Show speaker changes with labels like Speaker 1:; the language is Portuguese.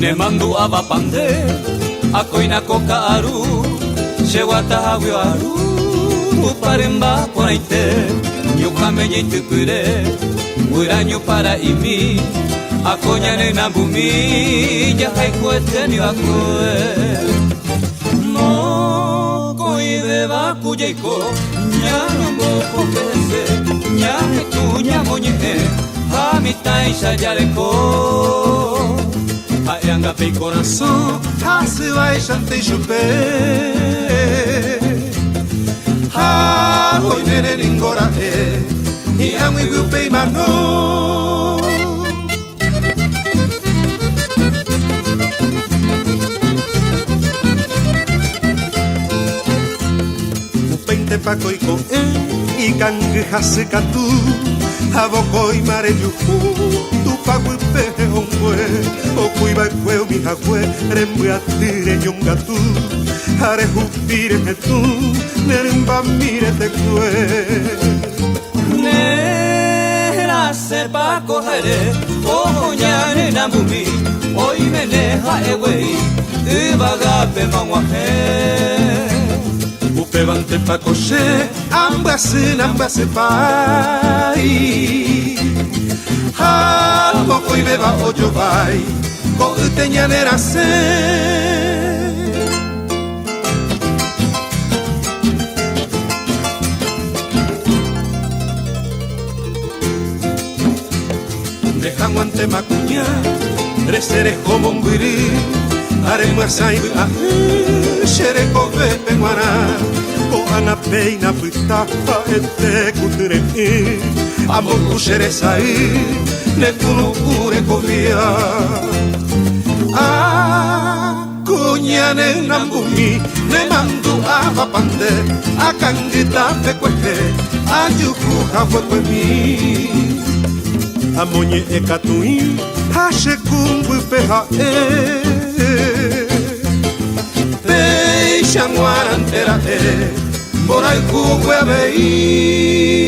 Speaker 1: Ne mandu abapande Akoina koka aru Shewata hawio aru Uparemba poraite Nyukame nyitukure Uranyo para imi Akonyane na bumi Jahai kueteni wakoe No koibe baku jeiko Nyano moko kese Nyane tu nyamonye Hamitai shajareko Ayanga pei coração Hase vai chante chupe Ha hoi nene ningora E angui viu pei mano Upente pakoi ko Ikan hase katu Abokoi mare yuhu Tupagu pehe ongwe Okui bakwe umihakwe Remwe atire nyongatu Hare hupire hetu Nerimba mire te kwe Nera sepa kohare Oho nyane namumi Oimene haewei Ubagape mangwahe Upevante pakoshe Ambase pai Ha poko i beba ojo vai Ko uteñanera se Dejan ante macuña Resere como un guiri Are muersai a Shere kove penguara Ko ana peina puta Ete kuture Amor kushere sai Ne kunu kure kovia Kunyane nambumi Ne mandu avapande Akangita pekwete Ayuku hawekwe mi Amonye ekatui Hashe kumbu peha Peixa nguarantera Borai kukwe abei